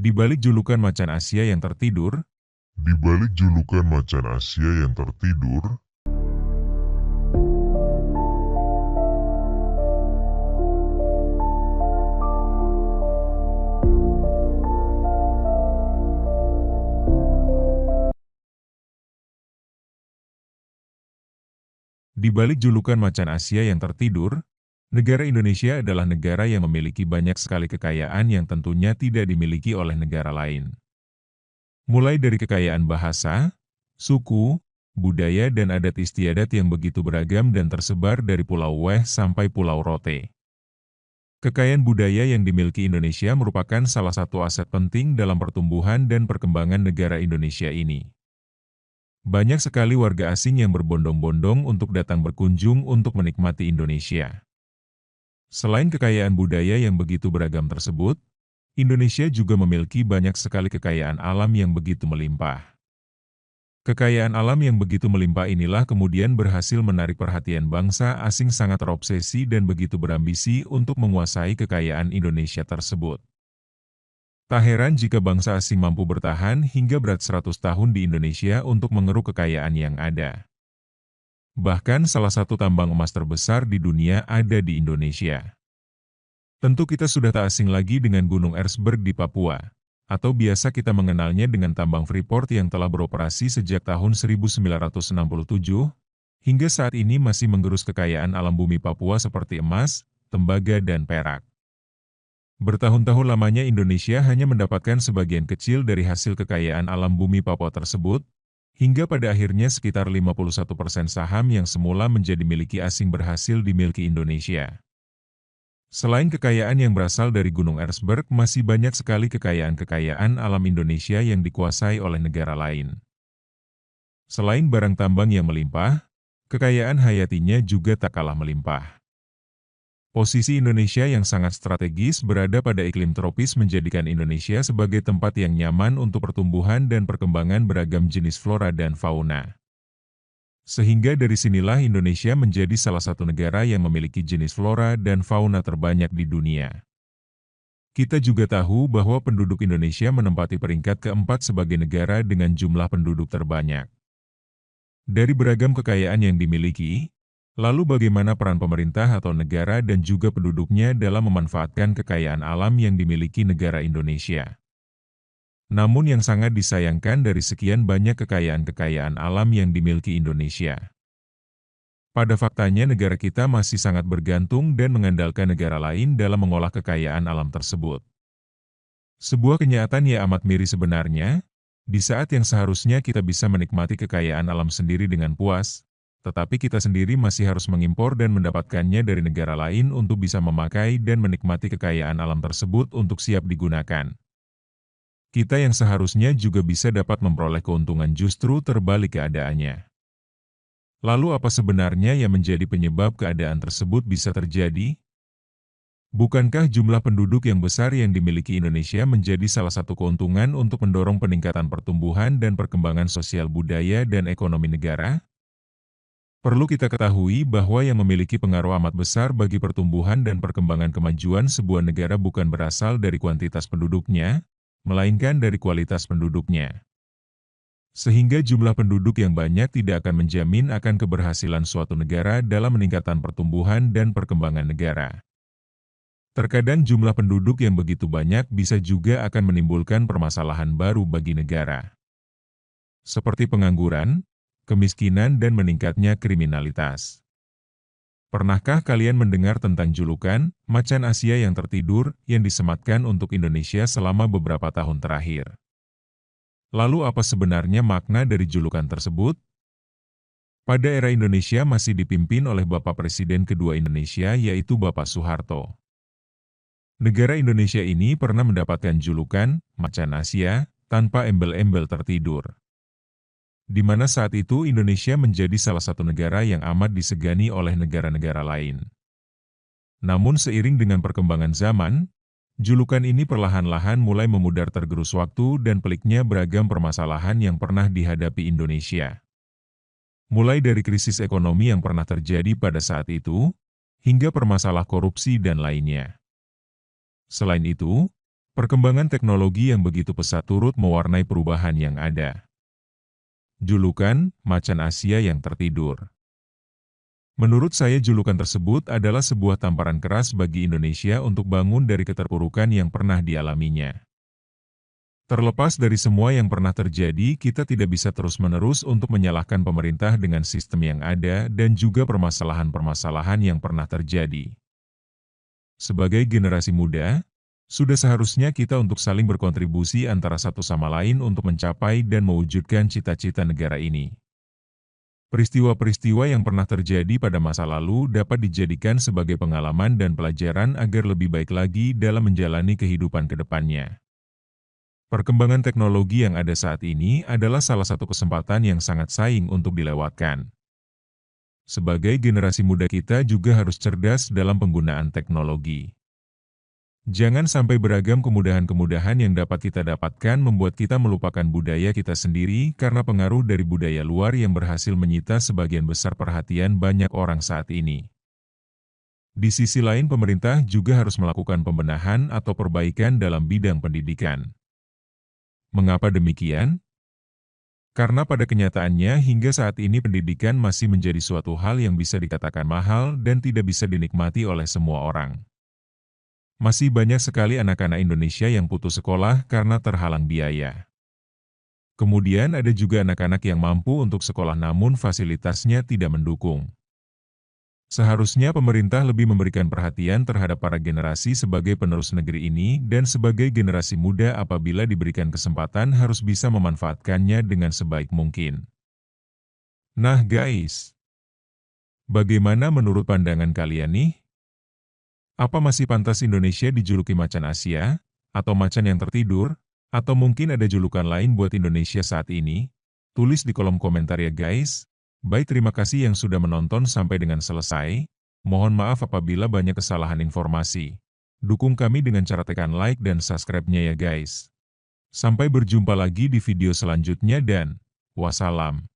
Di balik julukan macan Asia yang tertidur, Di balik julukan macan Asia yang tertidur, di balik julukan macan Asia yang tertidur, negara Indonesia adalah negara yang memiliki banyak sekali kekayaan yang tentunya tidak dimiliki oleh negara lain. Mulai dari kekayaan bahasa, suku, budaya dan adat istiadat yang begitu beragam dan tersebar dari Pulau Weh sampai Pulau Rote. Kekayaan budaya yang dimiliki Indonesia merupakan salah satu aset penting dalam pertumbuhan dan perkembangan negara Indonesia ini. Banyak sekali warga asing yang berbondong-bondong untuk datang berkunjung untuk menikmati Indonesia. Selain kekayaan budaya yang begitu beragam tersebut, Indonesia juga memiliki banyak sekali kekayaan alam yang begitu melimpah. Kekayaan alam yang begitu melimpah inilah kemudian berhasil menarik perhatian bangsa asing sangat terobsesi dan begitu berambisi untuk menguasai kekayaan Indonesia tersebut. Tak heran jika bangsa asing mampu bertahan hingga berat 100 tahun di Indonesia untuk mengeruk kekayaan yang ada. Bahkan salah satu tambang emas terbesar di dunia ada di Indonesia. Tentu kita sudah tak asing lagi dengan Gunung Erzberg di Papua, atau biasa kita mengenalnya dengan tambang Freeport yang telah beroperasi sejak tahun 1967, hingga saat ini masih menggerus kekayaan alam bumi Papua seperti emas, tembaga dan perak. Bertahun-tahun lamanya Indonesia hanya mendapatkan sebagian kecil dari hasil kekayaan alam bumi Papua tersebut, hingga pada akhirnya sekitar 51% saham yang semula menjadi miliki asing berhasil dimiliki Indonesia. Selain kekayaan yang berasal dari Gunung Erzberg, masih banyak sekali kekayaan-kekayaan alam Indonesia yang dikuasai oleh negara lain. Selain barang tambang yang melimpah, kekayaan hayatinya juga tak kalah melimpah. Posisi Indonesia yang sangat strategis berada pada iklim tropis menjadikan Indonesia sebagai tempat yang nyaman untuk pertumbuhan dan perkembangan beragam jenis flora dan fauna. Sehingga dari sinilah Indonesia menjadi salah satu negara yang memiliki jenis flora dan fauna terbanyak di dunia. Kita juga tahu bahwa penduduk Indonesia menempati peringkat keempat sebagai negara dengan jumlah penduduk terbanyak. Dari beragam kekayaan yang dimiliki, lalu bagaimana peran pemerintah atau negara dan juga penduduknya dalam memanfaatkan kekayaan alam yang dimiliki negara Indonesia? Namun yang sangat disayangkan dari sekian banyak kekayaan-kekayaan alam yang dimiliki Indonesia, pada faktanya negara kita masih sangat bergantung dan mengandalkan negara lain dalam mengolah kekayaan alam tersebut. Sebuah kenyataan yang amat miris sebenarnya, di saat yang seharusnya kita bisa menikmati kekayaan alam sendiri dengan puas, tetapi kita sendiri masih harus mengimpor dan mendapatkannya dari negara lain untuk bisa memakai dan menikmati kekayaan alam tersebut untuk siap digunakan. Kita yang seharusnya juga bisa dapat memperoleh keuntungan justru terbalik keadaannya. Lalu apa sebenarnya yang menjadi penyebab keadaan tersebut bisa terjadi? Bukankah jumlah penduduk yang besar yang dimiliki Indonesia menjadi salah satu keuntungan untuk mendorong peningkatan pertumbuhan dan perkembangan sosial budaya dan ekonomi negara? Perlu kita ketahui bahwa yang memiliki pengaruh amat besar bagi pertumbuhan dan perkembangan kemajuan sebuah negara bukan berasal dari kuantitas penduduknya, melainkan dari kualitas penduduknya. Sehingga jumlah penduduk yang banyak tidak akan menjamin akan keberhasilan suatu negara dalam meningkatkan pertumbuhan dan perkembangan negara. Terkadang jumlah penduduk yang begitu banyak bisa juga akan menimbulkan permasalahan baru bagi negara, seperti pengangguran, kemiskinan dan meningkatnya kriminalitas. Pernahkah kalian mendengar tentang julukan macan Asia yang tertidur yang disematkan untuk Indonesia selama beberapa tahun terakhir? Lalu apa sebenarnya makna dari julukan tersebut? Pada era Indonesia masih dipimpin oleh Bapak Presiden kedua Indonesia yaitu Bapak Soeharto. Negara Indonesia ini pernah mendapatkan julukan macan Asia tanpa embel-embel tertidur, di mana saat itu Indonesia menjadi salah satu negara yang amat disegani oleh negara-negara lain. Namun seiring dengan perkembangan zaman, julukan ini perlahan-lahan mulai memudar tergerus waktu dan peliknya beragam permasalahan yang pernah dihadapi Indonesia. Mulai dari krisis ekonomi yang pernah terjadi pada saat itu, hingga permasalah korupsi dan lainnya. Selain itu, Perkembangan teknologi yang begitu pesat turut mewarnai perubahan yang ada. Julukan, Macan Asia yang Tertidur. Menurut saya julukan tersebut adalah sebuah tamparan keras bagi Indonesia untuk bangun dari keterpurukan yang pernah dialaminya. Terlepas dari semua yang pernah terjadi, kita tidak bisa terus-menerus untuk menyalahkan pemerintah dengan sistem yang ada dan juga permasalahan-permasalahan yang pernah terjadi. Sebagai generasi muda, sudah seharusnya kita untuk saling berkontribusi antara satu sama lain untuk mencapai dan mewujudkan cita-cita negara ini. Peristiwa-peristiwa yang pernah terjadi pada masa lalu dapat dijadikan sebagai pengalaman dan pelajaran agar lebih baik lagi dalam menjalani kehidupan ke depannya. Perkembangan teknologi yang ada saat ini adalah salah satu kesempatan yang sangat saing untuk dilewatkan. Sebagai generasi muda kita juga harus cerdas dalam penggunaan teknologi. Jangan sampai beragam kemudahan-kemudahan yang dapat kita dapatkan membuat kita melupakan budaya kita sendiri karena pengaruh dari budaya luar yang berhasil menyita sebagian besar perhatian banyak orang saat ini. Di sisi lain, pemerintah juga harus melakukan pembenahan atau perbaikan dalam bidang pendidikan. Mengapa demikian? Karena pada kenyataannya hingga saat ini pendidikan masih menjadi suatu hal yang bisa dikatakan mahal dan tidak bisa dinikmati oleh semua orang. Masih banyak sekali anak-anak Indonesia yang putus sekolah karena terhalang biaya. Kemudian ada juga anak-anak yang mampu untuk sekolah namun fasilitasnya tidak mendukung. Seharusnya pemerintah lebih memberikan perhatian terhadap para generasi sebagai penerus negeri ini dan sebagai generasi muda apabila diberikan kesempatan harus bisa memanfaatkannya dengan sebaik mungkin. Nah guys, bagaimana menurut pandangan kalian nih? Apa masih pantas Indonesia dijuluki Macan Asia? Atau Macan yang Tertidur? Atau mungkin ada julukan lain buat Indonesia saat ini? Tulis di kolom komentar ya guys. Baik, terima kasih yang sudah menonton sampai dengan selesai. Mohon maaf apabila banyak kesalahan informasi. Dukung kami dengan cara tekan like dan subscribe-nya ya guys. Sampai berjumpa lagi di video selanjutnya dan wassalam.